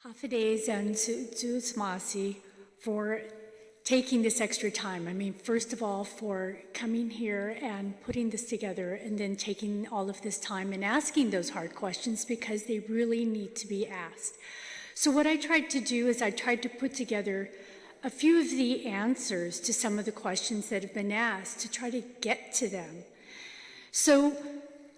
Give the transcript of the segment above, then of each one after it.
Hafidez and Zuzmasi for taking this extra time. I mean, first of all, for coming here and putting this together and then taking all of this time and asking those hard questions because they really need to be asked. So what I tried to do is I tried to put together a few of the answers to some of the questions that have been asked to try to get to them. So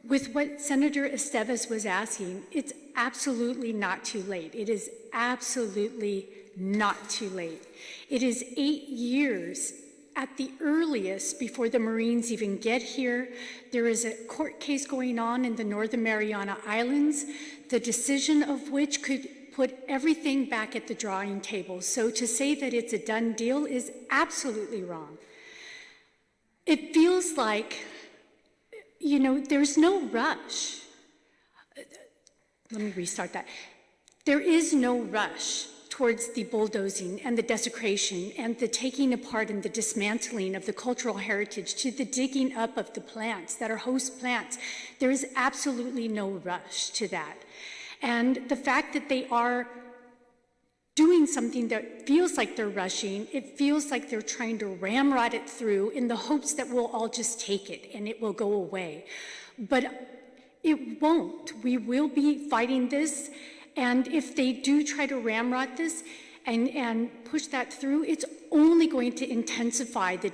with what Senator Estevez was asking, it's absolutely not too late. It is absolutely not too late. It is 8 years at the earliest before the Marines even get here. There is a court case going on in the Northern Mariana Islands, the decision of which could put everything back at the drawing table. So to say that it's a done deal is absolutely wrong. It feels like, you know, there's no rush. Let me restart that. There is no rush towards the bulldozing and the desecration and the taking apart and the dismantling of the cultural heritage to the digging up of the plants that are host plants. There is absolutely no rush to that. And the fact that they are doing something that feels like they're rushing, it feels like they're trying to ramrod it through in the hopes that we'll all just take it and it will go away. But it won't. We will be fighting this. And if they do try to ramrod this and push that through, it's only going to intensify the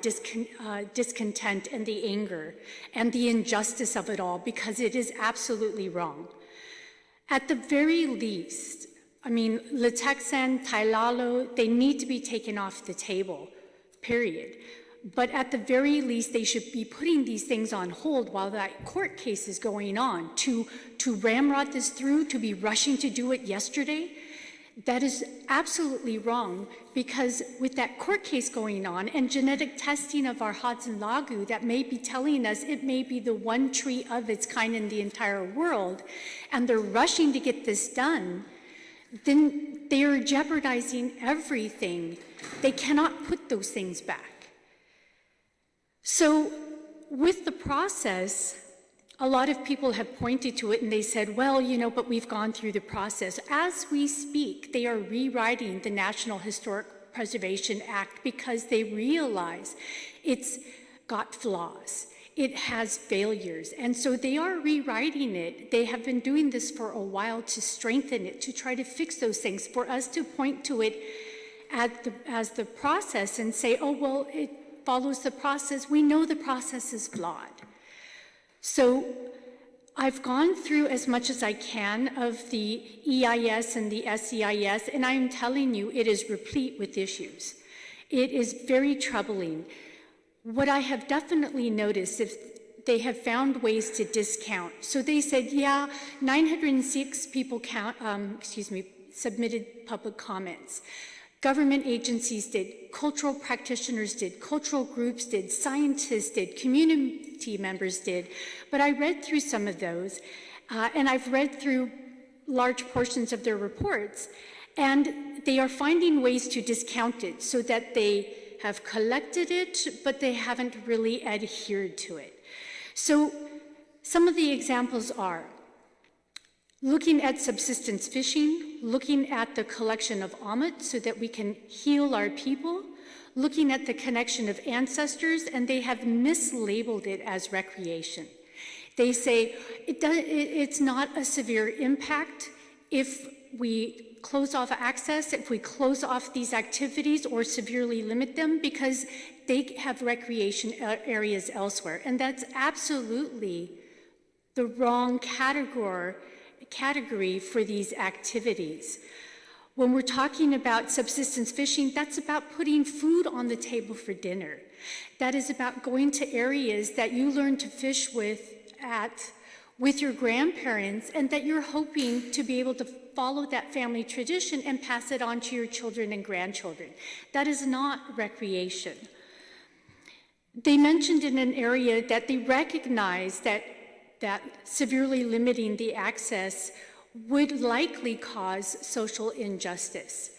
discontent and the anger and the injustice of it all, because it is absolutely wrong. At the very least, I mean, Letexan, Tailalo, they need to be taken off the table, period. But at the very least, they should be putting these things on hold while that court case is going on. To ramrod this through, to be rushing to do it yesterday, that is absolutely wrong, because with that court case going on and genetic testing of our Hudson Lagu that may be telling us it may be the one tree of its kind in the entire world, and they're rushing to get this done, then they are jeopardizing everything. They cannot put those things back. So with the process, a lot of people have pointed to it and they said, well, you know, but we've gone through the process. As we speak, they are rewriting the National Historic Preservation Act because they realize it's got flaws. It has failures. And so they are rewriting it. They have been doing this for a while to strengthen it, to try to fix those things, for us to point to it as the process and say, oh, well, it follows the process. We know the process is flawed. So I've gone through as much as I can of the EIS and the SEIS, and I'm telling you, it is replete with issues. It is very troubling. What I have definitely noticed is they have found ways to discount. So they said, yeah, 906 people submitted public comments. Government agencies did, cultural practitioners did, cultural groups did, scientists did, community members did. But I read through some of those, and I've read through large portions of their reports, and they are finding ways to discount it so that they have collected it, but they haven't really adhered to it. So some of the examples are looking at subsistence fishing, looking at the collection of omot so that we can heal our people, looking at the connection of ancestors, and they have mislabeled it as recreation. They say it's not a severe impact if we close off access, if we close off these activities or severely limit them, because they have recreation areas elsewhere. And that's absolutely the wrong category for these activities. When we're talking about subsistence fishing, that's about putting food on the table for dinner. That is about going to areas that you learn to fish with your grandparents, and that you're hoping to be able to follow that family tradition and pass it on to your children and grandchildren. That is not recreation. They mentioned in an area that they recognize that severely limiting the access would likely cause social injustice,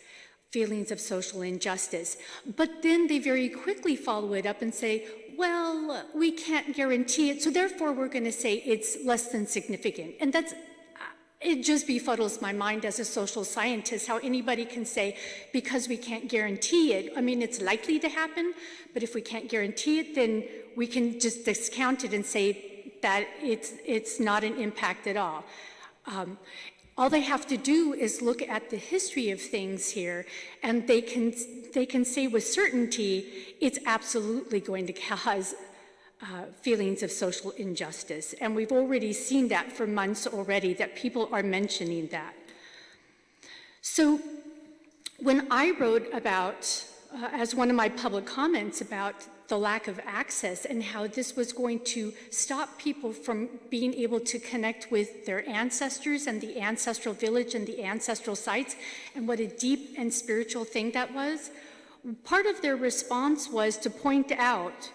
feelings of social injustice. But then they very quickly follow it up and say, well, we can't guarantee it, so therefore we're going to say it's less than significant. And that's it just befuddles my mind as a social scientist how anybody can say, because we can't guarantee it, I mean, it's likely to happen, but if we can't guarantee it, then we can just discount it and say that it's not an impact at all. All they have to do is look at the history of things here, and they can say with certainty it's absolutely going to cause feelings of social injustice. And we've already seen that for months already, that people are mentioning that. So when I wrote about, as one of my public comments about the lack of access and how this was going to stop people from being able to connect with their ancestors and the ancestral village and the ancestral sites, and what a deep and spiritual thing that was, part of their response was to point out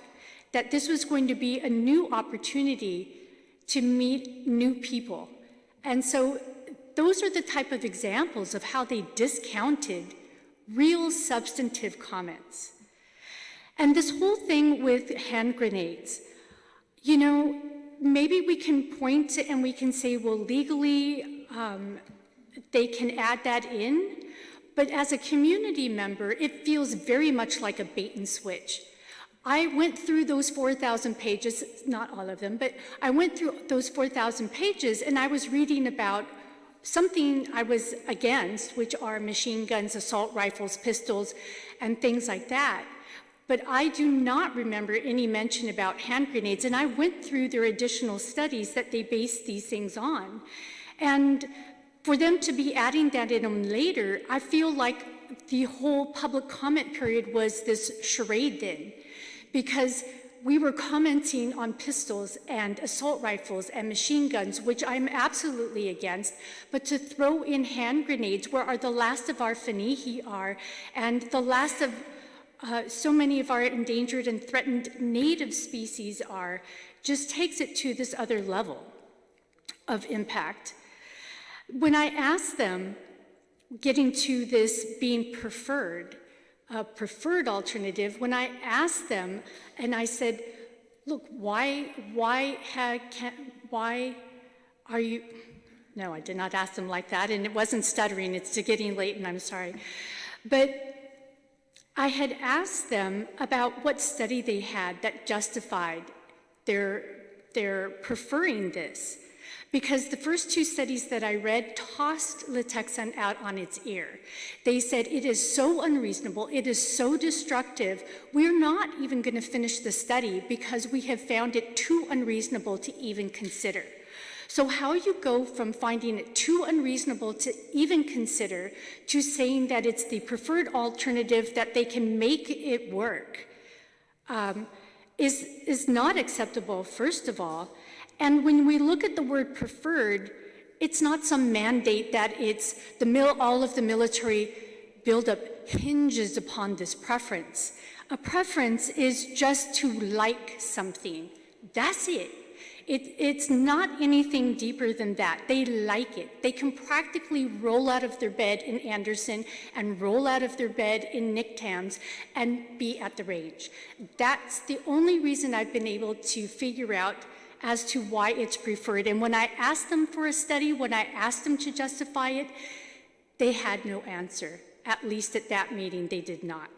that this was going to be a new opportunity to meet new people. And so those are the type of examples of how they discounted real substantive comments. And this whole thing with hand grenades, you know, maybe we can point to and we can say, well, legally, they can add that in, but as a community member, it feels very much like a bait and switch. I went through those 4,000 pages, not all of them, but I went through those 4,000 pages and I was reading about something I was against, which are machine guns, assault rifles, pistols, and things like that. But I do not remember any mention about hand grenades, and I went through their additional studies that they based these things on. And for them to be adding that in later, I feel like the whole public comment period was this charade then, because we were commenting on pistols and assault rifles and machine guns, which I'm absolutely against, but to throw in hand grenades, where are the last of our whanihi are, and the last of so many of our endangered and threatened native species are, just takes it to this other level of impact. When I asked them, getting to this being preferred, a preferred alternative, when I asked them and I said, look, why are you, no, I did not ask them like that, and it wasn't stuttering, it's getting late and I'm sorry. But I had asked them about what study they had that justified their preferring this. Because the first two studies that I read tossed Litexian out on its ear. They said it is so unreasonable, it is so destructive, we're not even going to finish the study because we have found it too unreasonable to even consider. So how you go from finding it too unreasonable to even consider to saying that it's the preferred alternative, that they can make it work, is not acceptable, first of all. And when we look at the word preferred, it's not some mandate that it's all of the military buildup hinges upon this preference. A preference is just to like something. That's it. It's not anything deeper than that. They like it. They can practically roll out of their bed in Anderson and roll out of their bed in NICTAMS and be at the range. That's the only reason I've been able to figure out as to why it's preferred. And when I asked them for a study, when I asked them to justify it, they had no answer. At least at that meeting, they did not.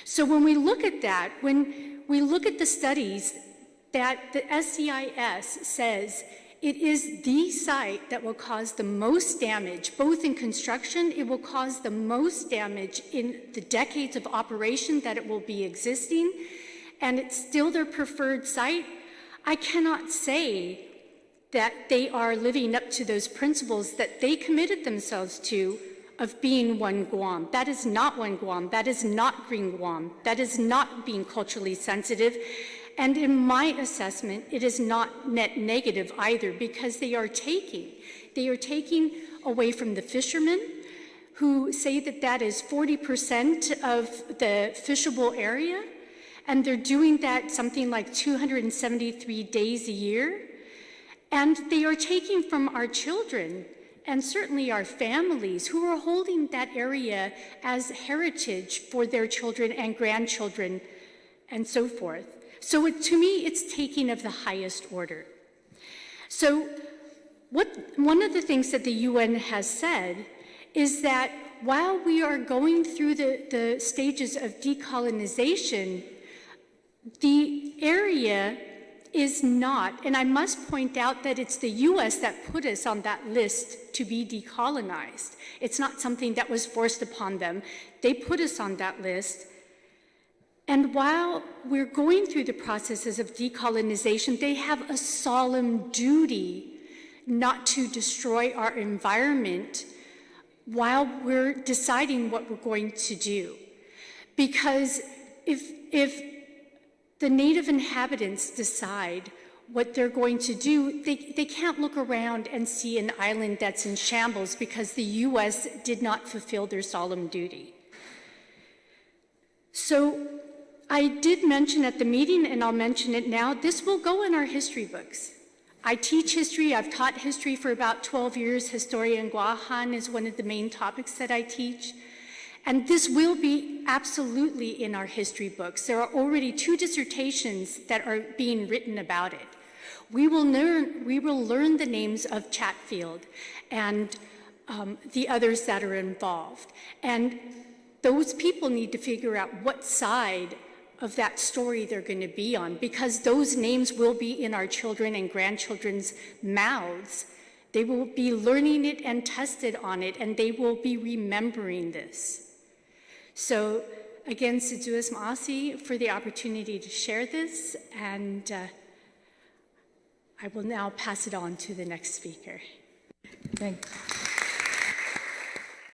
So when we look at that, when we look at the studies that the SCIS says it is the site that will cause the most damage, both in construction, it will cause the most damage in the decades of operation that it will be existing, and it's still their preferred site, I cannot say that they are living up to those principles that they committed themselves to of being one Guam. That is not one Guam. That is not Green Guam. That is not being culturally sensitive. And in my assessment, it is not net negative either, because they are taking away from the fishermen, who say that that is 40% of the fishable area, and they're doing that something like 273 days a year. And they are taking from our children, and certainly our families, who are holding that area as heritage for their children and grandchildren and so forth. So to me, it's taking of the highest order. So one of the things that the UN has said is that while we are going through the stages of decolonization, the area is not, and I must point out that it's the US that put us on that list to be decolonized. It's not something that was forced upon them. They put us on that list. And while we're going through the processes of decolonization, they have a solemn duty not to destroy our environment while we're deciding what we're going to do. Because if the native inhabitants decide what they're going to do, they can't look around and see an island that's in shambles because the US did not fulfill their solemn duty. So I did mention at the meeting, and I'll mention it now, this will go in our history books. I teach history. I've taught history for about 12 years. Historia and Guahan is one of the main topics that I teach. And this will be absolutely in our history books. There are already 2 dissertations that are being written about it. We will learn the names of Chatfield and the others that are involved. And those people need to figure out what side of that story they're going to be on, because those names will be in our children and grandchildren's mouths. They will be learning it and tested on it, and they will be remembering this. So again, Siduas Maasi for the opportunity to share this, and I will now pass it on to the next speaker. Thank you.